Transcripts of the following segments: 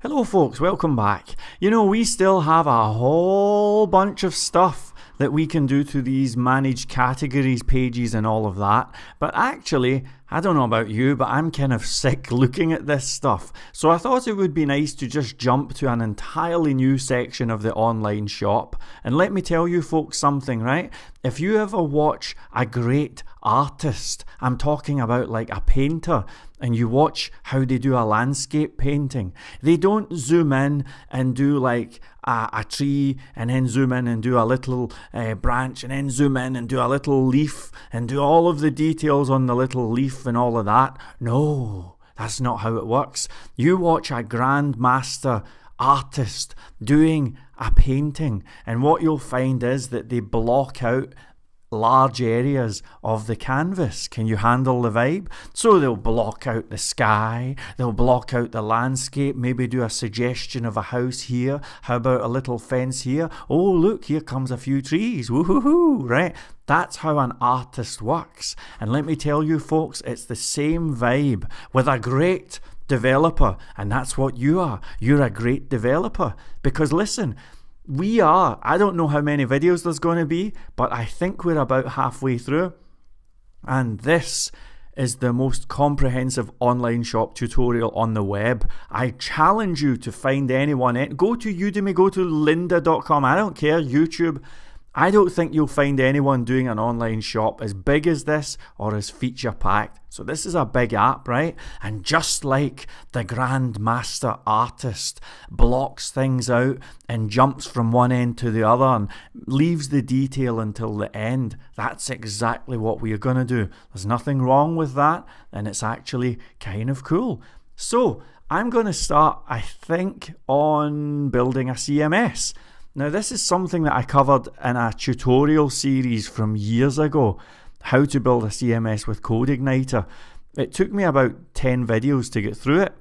Hello folks, welcome back. We still have a whole bunch of stuff that we can do to these managed categories pages and all of that. But actually, I don't know about you, but I'm kind of sick looking at this stuff. So I thought it would be nice to just jump to an entirely new section of the online shop. And let me tell you folks something, right? If you ever watch a great artist, I'm talking about like a painter, and you watch how they do a landscape painting, they don't zoom in and do like a tree and then zoom in and do a little branch and then zoom in and do a little leaf and do all of the details on the little leaf and all of that. No, that's not how it works. You watch a grandmaster artist doing a painting, and what you'll find is that they block out large areas of the canvas. Can you handle the vibe? So they'll block out the sky, they'll block out the landscape, maybe do a suggestion of a house here. How about a little fence here? Oh look, here comes a few trees. Woohoo, right? That's how an artist works. And let me tell you folks, it's the same vibe with a great developer, and that's what you are. You're a great developer. Because listen, I don't know how many videos there's going to be, but I think we're about halfway through. And this is the most comprehensive online shop tutorial on the web. I challenge you to find anyone. Go to Udemy, go to lynda.com, I don't care, YouTube. I don't think you'll find anyone doing an online shop as big as this or as feature packed. So this is a big app, right? And just like the grandmaster artist blocks things out and jumps from one end to the other and leaves the detail until the end, that's exactly what we're going to do. There's nothing wrong with that, and it's actually kind of cool. So I'm going to start, I think, on building a CMS. Now, this is something that I covered in a tutorial series from years ago, how to build a CMS with Codeigniter. It took me about 10 videos to get through it.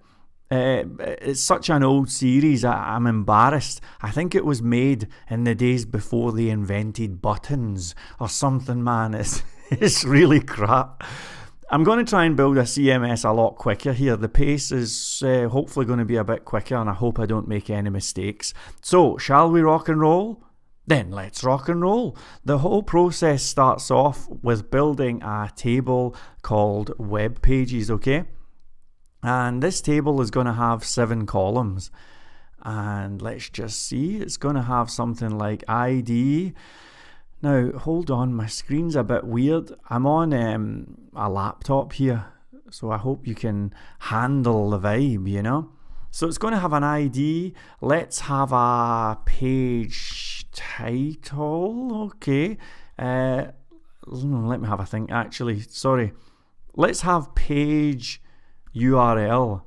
It's such an old series, I'm embarrassed. I think it was made in the days before they invented buttons or something, man. It's really crap. I'm going to try and build a CMS a lot quicker here. The pace is hopefully going to be a bit quicker, and I hope I don't make any mistakes. So, shall we rock and roll? Then let's rock and roll. The whole process starts off with building a table called web pages, okay? And this table is going to have 7 columns. And let's just see, it's going to have something like ID. Now, hold on, my screen's a bit weird. I'm on a laptop here, so I hope you can handle the vibe, So it's going to have an ID. Let's have a page title, okay. Let me have a think, actually. Sorry. Let's have page URL.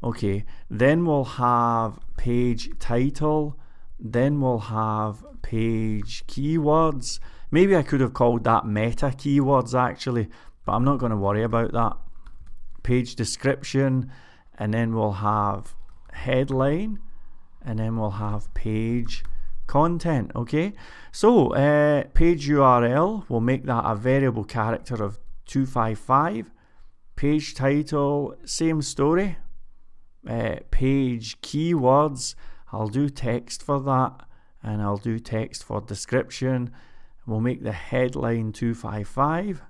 Okay, then we'll have page title. Then we'll have page keywords. Maybe I could have called that meta keywords actually, but I'm not going to worry about that. Page description, and then we'll have headline, and then we'll have page content, okay? So page URL, we'll make that a variable character of 255. Page title, same story. Page keywords, I'll do text for that, and I'll do text for description. We'll make the headline 255,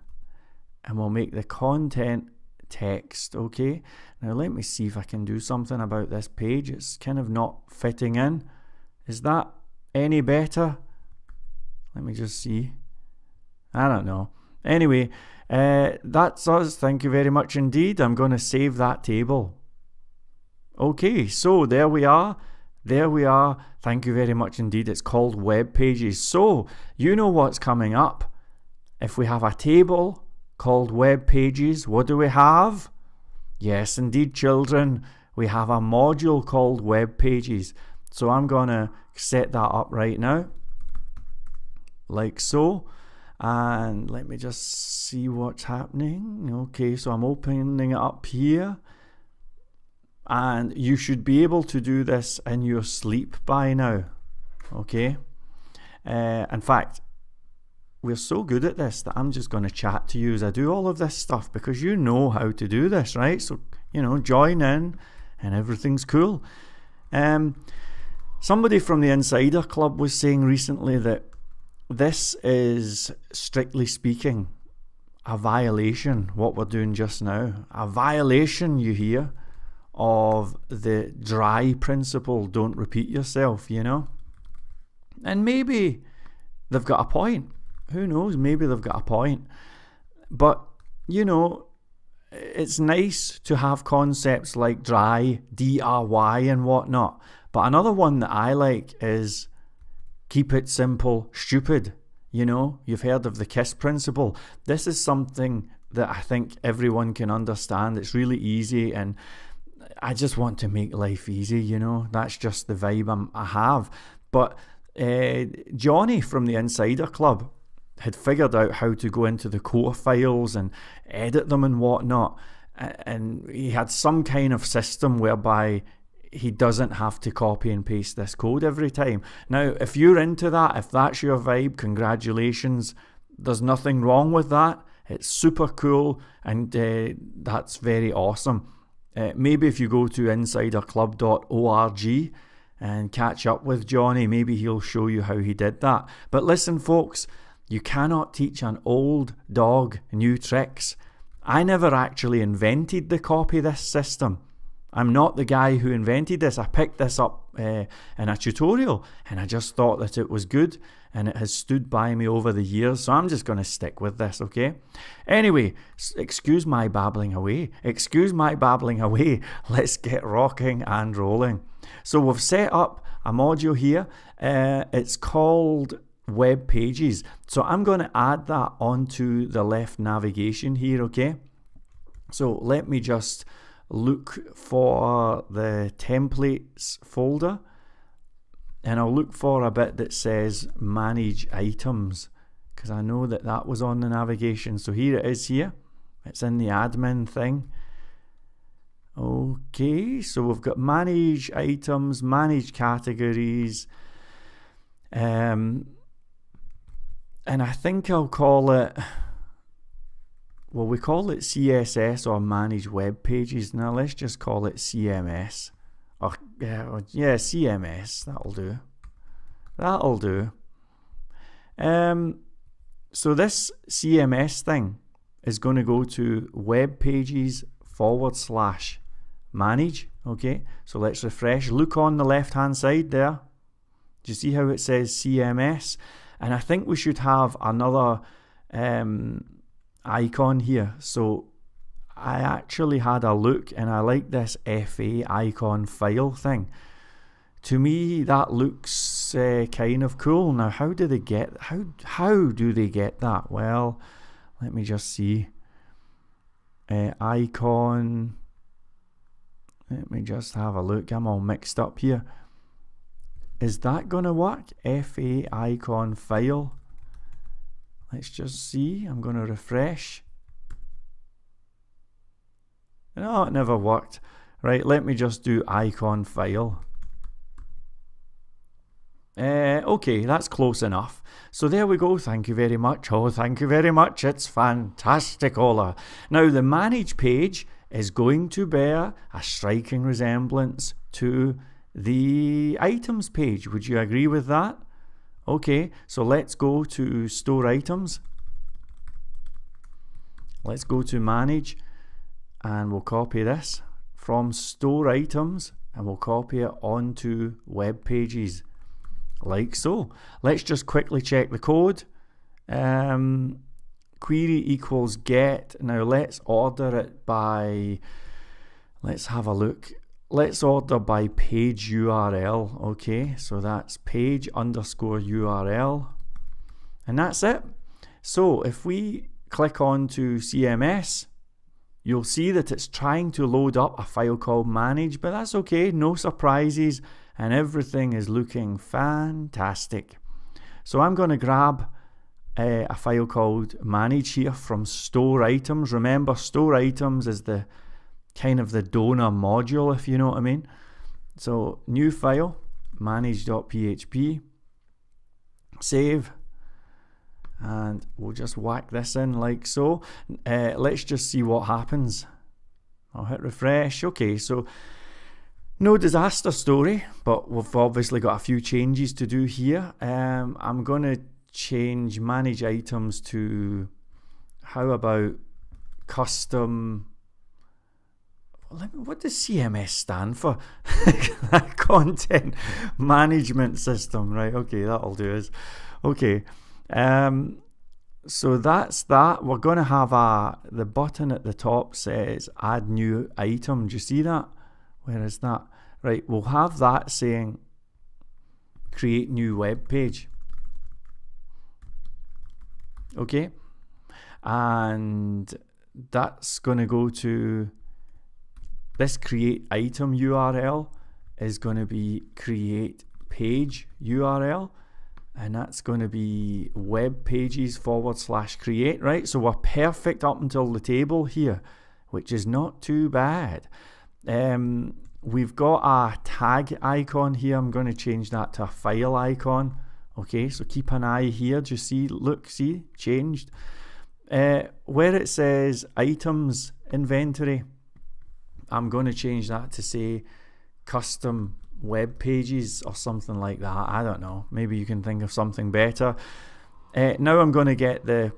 and we'll make the content text, okay? Now let me see if I can do something about this page. It's kind of not fitting in. Is that any better? Let me just see. I don't know. Anyway, that's us. Thank you very much indeed. I'm going to save that table. Okay, so there we are. There we are. Thank you very much indeed. It's called web pages. So, you know what's coming up. If we have a table called web pages, what do we have? Yes, indeed, children. We have a module called web pages. So I'm going to set that up right now. Like so. And let me just see what's happening. Okay, so I'm opening it up here. And you should be able to do this in your sleep by now, okay? In fact, we're so good at this that I'm just going to chat to you as I do all of this stuff, because you know how to do this, right? So, join in and everything's cool. Somebody from the Insider Club was saying recently that this is, strictly speaking, a violation, what we're doing just now. A violation, you hear, of the dry principle, don't repeat yourself, you know? And maybe they've got a point. Who knows? Maybe they've got a point. But, you know, it's nice to have concepts like dry, DRY and whatnot. But another one that I like is keep it simple, stupid. You know, you've heard of the KISS principle. This is something that I think everyone can understand. It's really easy, and I just want to make life easy, you know. That's just the vibe I have. But Johnny from the Insider Club had figured out how to go into the core files and edit them and whatnot. And he had some kind of system whereby he doesn't have to copy and paste this code every time. Now, if you're into that, if that's your vibe, congratulations. There's nothing wrong with that. It's super cool, and that's very awesome. Maybe if you go to insiderclub.org and catch up with Johnny, maybe he'll show you how he did that. But listen, folks, you cannot teach an old dog new tricks. I never actually invented the copy this system. I'm not the guy who invented this. I picked this up in a tutorial, and I just thought that it was good, and it has stood by me over the years, so I'm just going to stick with this, okay? Anyway, excuse my babbling away. Let's get rocking and rolling. So we've set up a module here. It's called Web Pages. So I'm going to add that onto the left navigation here, okay? So let me just look for the templates folder, and I'll look for a bit that says manage items, because I know that was on the navigation. So here it is here. It's in the admin thing. Okay, so we've got manage items, manage categories, and I think I'll call it, well, we call it CSS or manage web pages. Now let's just call it CMS. Or yeah, CMS. That'll do. So this CMS thing is going to go to web pages /manage. Okay, so let's refresh. Look on the left hand side there. Do you see how it says CMS? And I think we should have another icon here. So I actually had a look, and I like this FA icon file thing. To me, that looks kind of cool. Now, how do they get that? Well, let me just see. Icon. Let me just have a look. I'm all mixed up here. Is that going to work? FA icon file. Let's just see. I'm going to refresh. No, it never worked. Right, let me just do icon file. Okay, that's close enough. So there we go. Thank you very much. Oh, thank you very much. It's fantastic, Ola. Now, the manage page is going to bear a striking resemblance to the items page. Would you agree with that? Okay, so let's go to store items. Let's go to manage, and we'll copy this from store items, and we'll copy it onto web pages like so. Let's just quickly check the code. Query equals get. Now let's order it by, let's have a look. Let's order by page URL. Okay, so that's page _ URL, and that's it. So if we click on to CMS, you'll see that it's trying to load up a file called manage, but that's okay, no surprises, and everything is looking fantastic. So I'm going to grab a file called manage here from store items. Remember, store items is the kind of the donor module, if you know what I mean. So new file, manage.php, save, and we'll just whack this in like so. Let's just see what happens. I'll hit refresh. Okay, so No disaster story, but we've obviously got a few changes to do here. I'm going to change manage items to, how about custom, what does CMS stand for? Content management system, right? Okay, that'll do us. Okay, so that's that. We're going to have the button at the top says add new item. Do you see that? Where is that? Right, we'll have that saying create new web page. Okay, and that's going to go to this create item URL is going to be create page URL, and that's going to be web pages / create, right? So we're perfect up until the table here, which is not too bad. We've got a tag icon here. I'm going to change that to a file icon. Okay, so keep an eye here. Do you see? Look, see, changed. Where it says items inventory, I'm going to change that to say custom web pages or something like that. I don't know. Maybe you can think of something better. Now I'm going to get the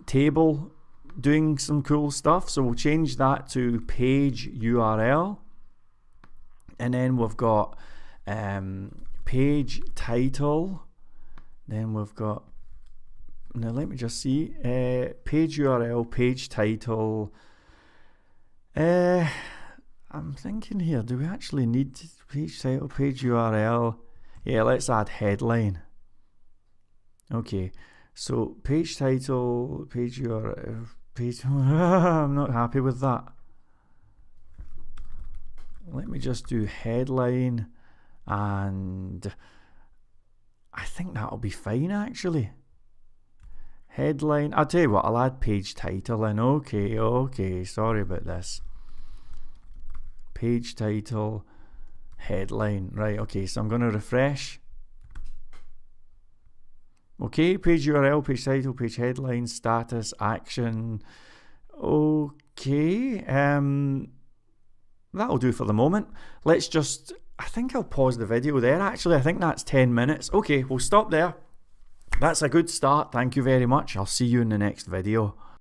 table doing some cool stuff. So we'll change that to page URL. And then we've got page title. Then we've got, now let me just see, page URL, page title. I'm thinking here, do we actually need page title, page URL? Yeah, let's add headline. Okay, so page title, page URL, page, I'm not happy with that. Let me just do headline, and I think that'll be fine actually. Headline, I'll tell you what, I'll add page title in. Okay, sorry about this. Page title, headline, right, okay, so I'm going to refresh. Okay, page URL, page title, page headline, status, action. Okay, that'll do for the moment. Let's just, I think I'll pause the video there actually. I think that's 10 minutes. Okay, we'll stop there. That's a good start. Thank you very much. I'll see you in the next video.